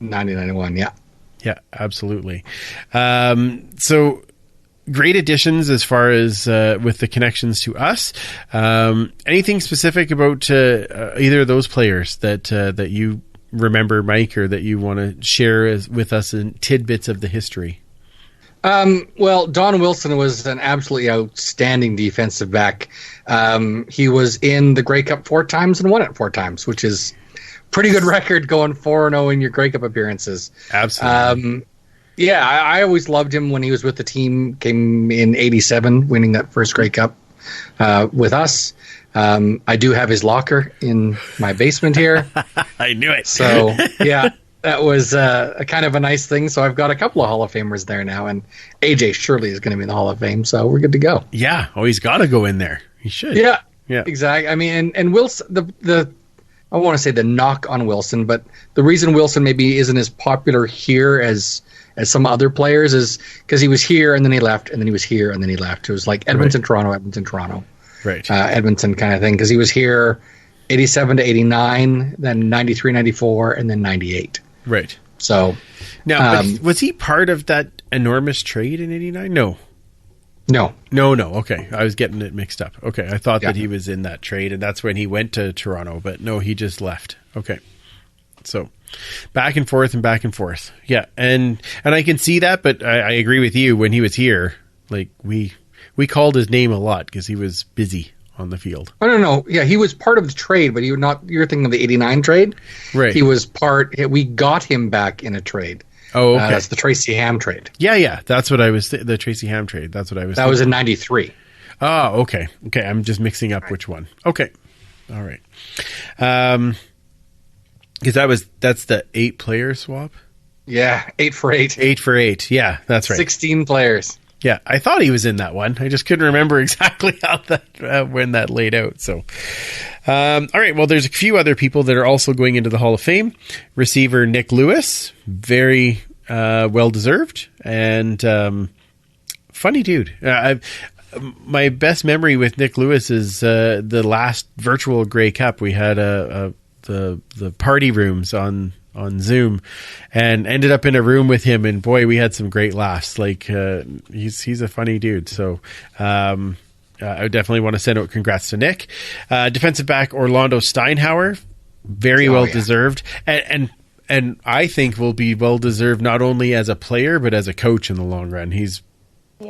90-91, yeah. Yeah, absolutely. So great additions as far as with the connections to us. Anything specific about either of those players that you remember, Mike, or that you want to share with us in tidbits of the history? Well, Don Wilson was an absolutely outstanding defensive back. He was in the Grey Cup 4 times and won it 4 times, which is pretty good record going 4-0 in your Grey Cup appearances. Absolutely. Yeah, I always loved him when he was with the team. Came in '87, winning that first Grey Cup with us. I do have his locker in my basement here. I knew it. So, yeah. That was a kind of a nice thing. So I've got a couple of Hall of Famers there now, and AJ Shirley is going to be in the Hall of Fame, so we're good to go. Yeah. Oh, he's got to go in there. He should. Yeah. Yeah. Exactly. I mean, and Wilson, I want to say the knock on Wilson, but the reason Wilson maybe isn't as popular here as some other players is because he was here and then he left, and then he was here and then he left. It was like Edmonton, Toronto, Edmonton, Toronto. Right. Edmonton kind of thing, because he was here 87 to 89, then 93, 94, and then 98. Right. So now, was he part of that enormous trade in '89? No. No. Okay, I was getting it mixed up. Okay, I thought that he was in that trade, and that's when he went to Toronto. But no, he just left. Okay, so back and forth and back and forth. Yeah, and I can see that, but I agree with you. When he was here, like we called his name a lot because he was busy on the field. I don't know. Yeah, he was part of the trade, but you're thinking of the '89 trade. Right. He was we got him back in a trade. Oh, okay. That's the Tracy Ham trade. Yeah. That's what I was. The Tracy Ham trade. That's what I was. That was in '93. Oh, okay. I'm just mixing up which one. Okay. All right. Because that's the 8-player swap. Yeah, 8 for 8. 8 for 8. Yeah, that's right. 16 players. Yeah, I thought he was in that one. I just couldn't remember exactly how that when that laid out. So, all right. Well, there's a few other people that are also going into the Hall of Fame. Receiver Nick Lewis, very well deserved, and funny dude. My best memory with Nick Lewis is the last virtual Grey Cup. We had the party rooms on Zoom, and ended up in a room with him, and boy, we had some great laughs. Like he's a funny dude. So I definitely want to send out congrats to Nick. Defensive back Orlando Steinhauer, very well deserved, and I think will be well deserved not only as a player but as a coach in the long run. He's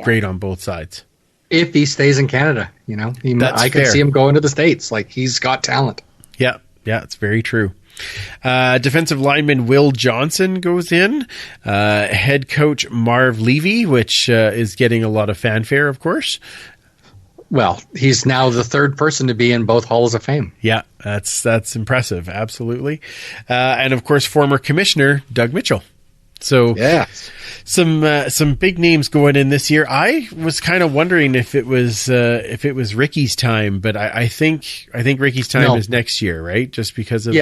great on both sides. If he stays in Canada, I could see him going to the States. Like, he's got talent. Yeah, it's very true. Defensive lineman Will Johnson goes in. Head coach Marv Levy, which is getting a lot of fanfare, of course. Well, he's now the 3rd person to be in both Halls of Fame. Yeah, that's impressive. Absolutely. And of course, former commissioner Doug Mitchell. So yeah, some big names going in this year. I was kind of wondering if it was Ricky's time, but I think Ricky's time is next year, right? Just because of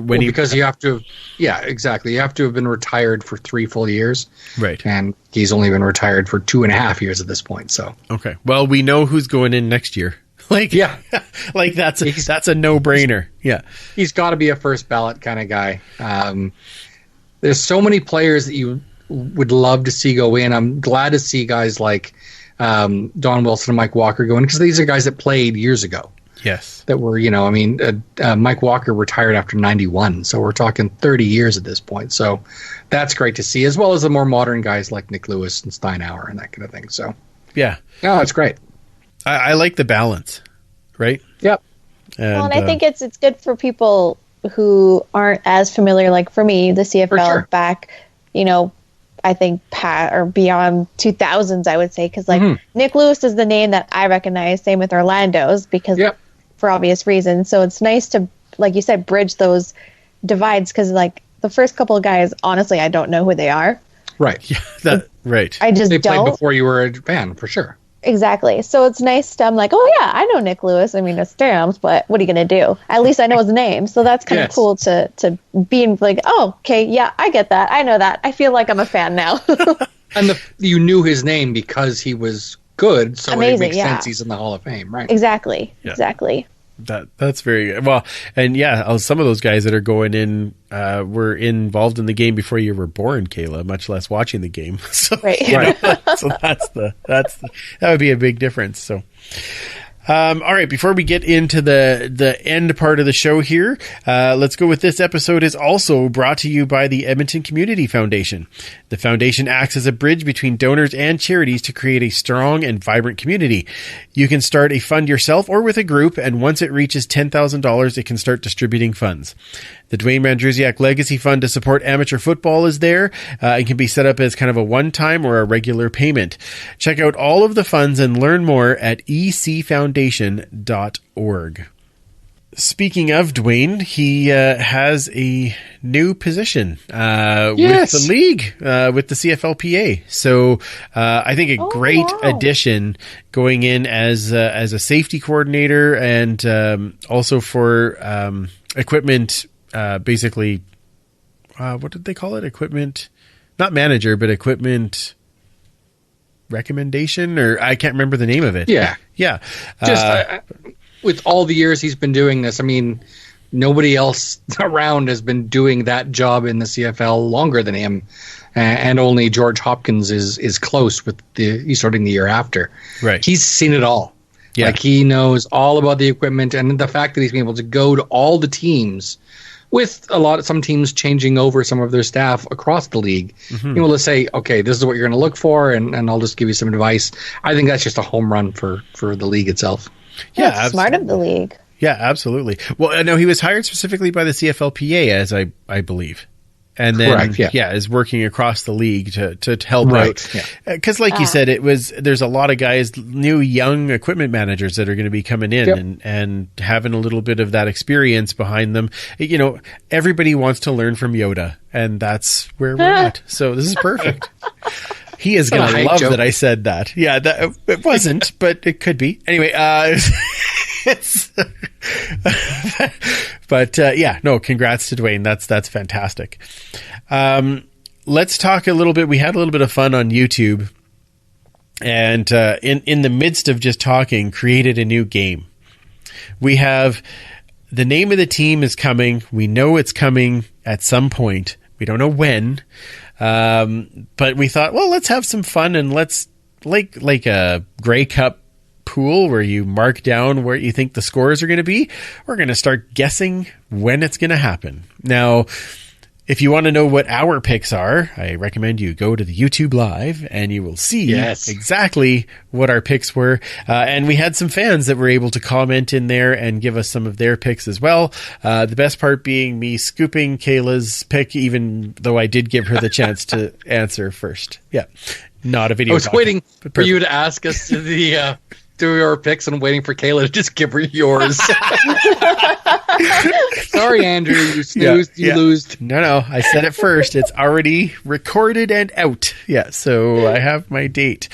because you have to exactly. You have to have been retired for 3 full years, right? And he's only been retired for 2.5 years at this point. So okay, well, we know who's going in next year. Like that's a no-brainer. Yeah, he's got to be a first ballot kind of guy. There's so many players that you would love to see go in. I'm glad to see guys like Don Wilson and Mike Walker go in, because these are guys that played years ago. Yes. That were, Mike Walker retired after 91, so we're talking 30 years at this point. So that's great to see, as well as the more modern guys like Nick Lewis and Steinhauer and that kind of thing. So yeah. No, that's great. I like the balance, right? Yep. And I think it's good for people who aren't as familiar, like for me, the CFL back, I think beyond 2000s, I would say, because Nick Lewis is the name that I recognize. Same with Orlando's, because for obvious reasons. So it's nice to, like you said, bridge those divides, because like the first couple of guys, honestly, I don't know who they are. Right. Yeah, right. I just they don't. played before you were a fan, for sure. Exactly. So it's nice to, I'm like, oh yeah, I know Nick Lewis. I mean, it's Stamps, but what are you going to do? At least I know his name. So that's kind of cool to be like, oh, okay, yeah, I get that. I know that. I feel like I'm a fan now. And you knew his name because he was good, so Amazing, it makes sense he's in the Hall of Fame, right? Exactly. Exactly. That's very good. Well, and some of those guys that are going in were involved in the game before you were born, Kayla, much less watching the game. So, right. So that would be a big difference. So, all right, before we get into the end part of the show here, let's go with this episode is also brought to you by the Edmonton Community Foundation. The foundation acts as a bridge between donors and charities to create a strong and vibrant community. You can start a fund yourself or with a group, and once it reaches $10,000, it can start distributing funds. The Dwayne Mandrusiak Legacy Fund to support amateur football is there. It can be set up as kind of a one-time or a regular payment. Check out all of the funds and learn more at ecfoundation.org. Speaking of Dwayne, he has a new position with the league, with the CFLPA. So I think a great addition going in as a safety coordinator and also for equipment. Basically, what did they call it? Equipment, not manager, but equipment recommendation, or I can't remember the name of it. Yeah. Just with all the years he's been doing this, I mean, nobody else around has been doing that job in the CFL longer than him, and only George Hopkins is close with he's starting the year after. Right. He's seen it all. Yeah. Like, he knows all about the equipment, and the fact that he's been able to go to all the teams, with some teams changing over some of their staff across the league, able to say, okay, this is what you're going to look for, and I'll just give you some advice. I think that's just a home run for the league itself. Yeah, smart of the league. Yeah, absolutely. Well, no, he was hired specifically by the CFLPA, as I believe. And then, is working across the league to help out. Because like you said, there's a lot of guys, new young equipment managers that are going to be coming in and having a little bit of that experience behind them. You know, everybody wants to learn from Yoda, and that's where we're at. So this is perfect. He is going to love that I said that. Yeah, it wasn't, but it could be. Anyway, but congrats to Dwayne. That's fantastic. Let's talk a little bit. We had a little bit of fun on YouTube, and in the midst of just talking, created a new game. We have the name of the team is coming. We know it's coming at some point. We don't know when, but we thought, well, let's have some fun, and let's like a Grey Cup pool where you mark down where you think the scores are going to be. We're going to start guessing when it's going to happen. Now, if you want to know what our picks are, I recommend you go to the YouTube Live and you will see exactly what our picks were. And we had some fans that were able to comment in there and give us some of their picks as well. The best part being me scooping Kayla's pick, even though I did give her the chance to answer first. Yeah. Not a video. I was waiting for you to ask us do your picks and waiting for Kayla to just give her yours. Sorry, Andrew, you snoozed, you lose. No, I said it first. It's already recorded and out. Yeah, so I have my date.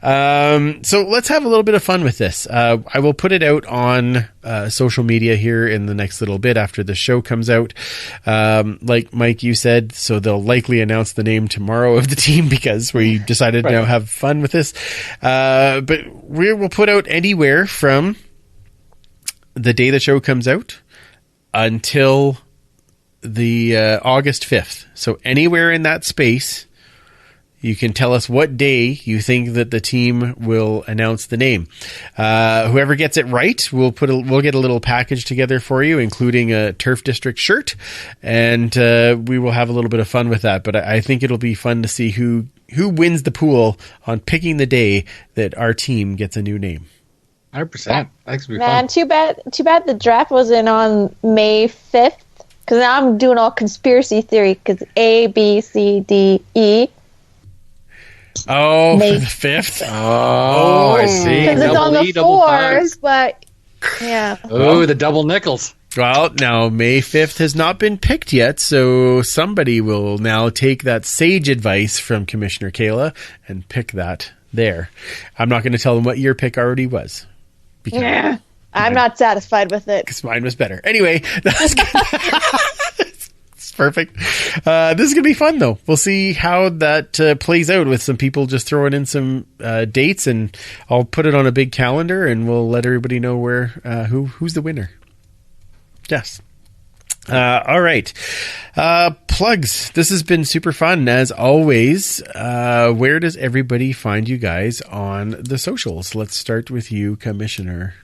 So let's have a little bit of fun with this. I will put it out on social media here in the next little bit after the show comes out. Like Mike, you said, so they'll likely announce the name tomorrow of the team because we decided to now have fun with this. But we will put out anywhere from the day the show comes out until the August 5th. So anywhere in that space, you can tell us what day you think that the team will announce the name. Whoever gets it right, we'll get a little package together for you, including a Turf District shirt, and we will have a little bit of fun with that. But I think it'll be fun to see who wins the pool on picking the day that our team gets a new name. 100%. That's be Man, fun. too bad the draft wasn't on May 5th, because now I'm doing all conspiracy theory, because A, B, C, D, E. Oh, May. For the 5th? Oh, I see. Because it's on the 4s, but yeah. Oh, the double nickels. Well, now May 5th has not been picked yet, so somebody will now take that sage advice from Commissioner Kayla and pick that there. I'm not going to tell them what your pick already was. Yeah, I'm not satisfied with it. Because mine was better. Anyway, that's it's perfect. This is going to be fun, though. We'll see how that plays out with some people just throwing in some dates, and I'll put it on a big calendar, and we'll let everybody know where who's the winner. Yes. All right. Plugs. This has been super fun, as always. Where does everybody find you guys on the socials? Let's start with you, Commissioner.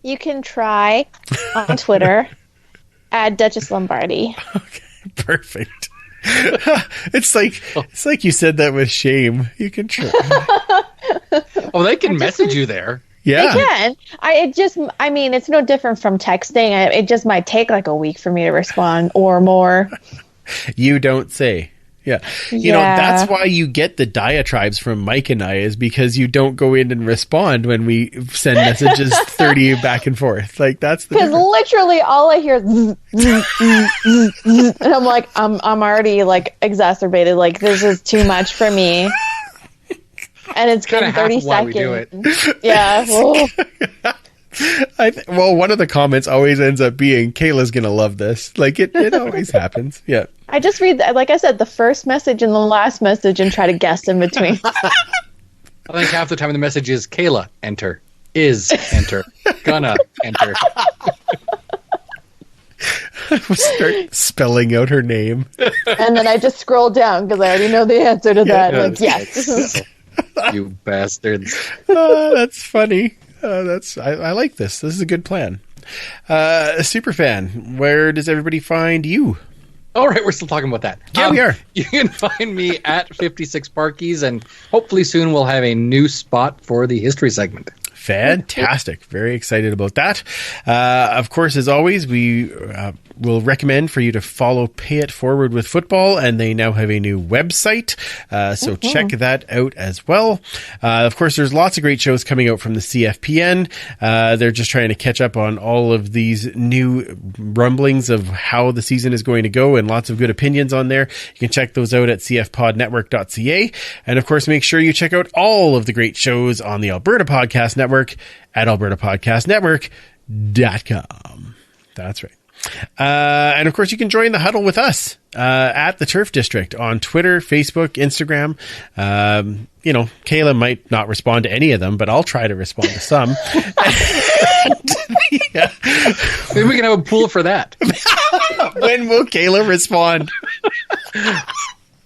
You can try on Twitter at Duchess Lombardi. Okay, perfect. It's like you said that with shame. You can try. Oh, they can message you there. Yeah. They can. It's no different from texting. It just might take like a week for me to respond or more. You don't say. Yeah. You know, that's why you get the diatribes from Mike and I, is because you don't go in and respond when we send messages 30 back and forth. Like, that's the Because literally all I hear is zzz, zzz, zzz, zzz, zzz, and I'm like, I'm already like exacerbated. Like, this is too much for me. And it's been 30 seconds. We do it. Yeah. Well, one of the comments always ends up being, Kayla's going to love this. Like, it always happens. Yeah. I just read, like I said, the first message and the last message and try to guess in between. I think half the time the message is Kayla, enter. Is, enter. Gonna, enter. We'll start spelling out her name. And then I just scroll down because I already know the answer to that. Like, yes. You bastards. That's funny. I like this. This is a good plan. Superfan, where does everybody find you? All right, we're still talking about that. Yeah, we are. You can find me at 56 Parkies, and hopefully soon we'll have a new spot for the history segment. Fantastic. Very excited about that. Of course, as always, we will recommend for you to follow Pay It Forward with Football, and they now have a new website. So check that out as well. Of course, there's lots of great shows coming out from the CFPN. They're just trying to catch up on all of these new rumblings of how the season is going to go, and lots of good opinions on there. You can check those out at cfpodnetwork.ca. And of course, make sure you check out all of the great shows on the Alberta Podcast Network at albertapodcastnetwork.com. That's right. And of course, you can join the huddle with us at the Turf District on Twitter, Facebook, Instagram. Kayla might not respond to any of them, but I'll try to respond to some. Yeah. Maybe we can have a pool for that. When will Kayla respond?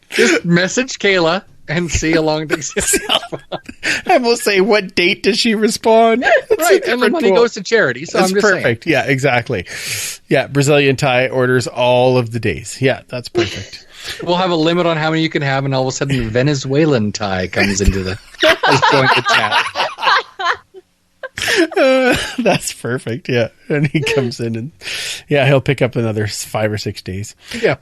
Just message Kayla and see how long it takes. And we'll say, what date does she respond? Right, and the money goes to charity. So that's I'm just perfect. saying. Yeah, exactly. Yeah, Brazilian Thai orders all of the days. Yeah, that's perfect. We'll have a limit on how many you can have, and all of a sudden Venezuelan Thai comes into the going to chat. That's perfect. Yeah, and he comes in and he'll pick up another 5 or 6 days. Yeah.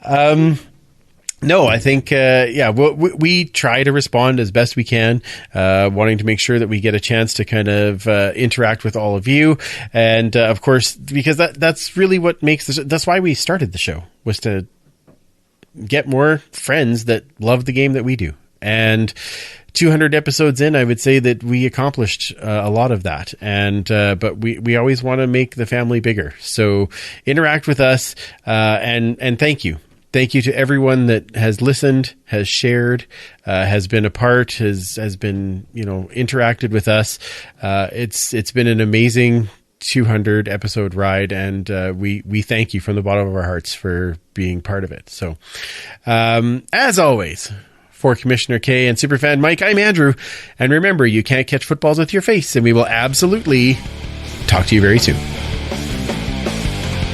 No, I think, we try to respond as best we can, wanting to make sure that we get a chance to kind of interact with all of you. And, of course, because that's really what makes this, that's why we started the show, was to get more friends that love the game that we do. And 200 episodes in, I would say that we accomplished a lot of that. And but we always want to make the family bigger. So interact with us, and thank you. Thank you to everyone that has listened, has shared, has been a part, has been, interacted with us. It's been an amazing 200 episode ride, and we thank you from the bottom of our hearts for being part of it. So, as always, for Commissioner K and Superfan Mike, I'm Andrew. And remember, you can't catch footballs with your face, and we will absolutely talk to you very soon.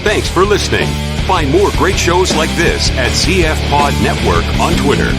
Thanks for listening. Find more great shows like this at CF Pod Network on Twitter.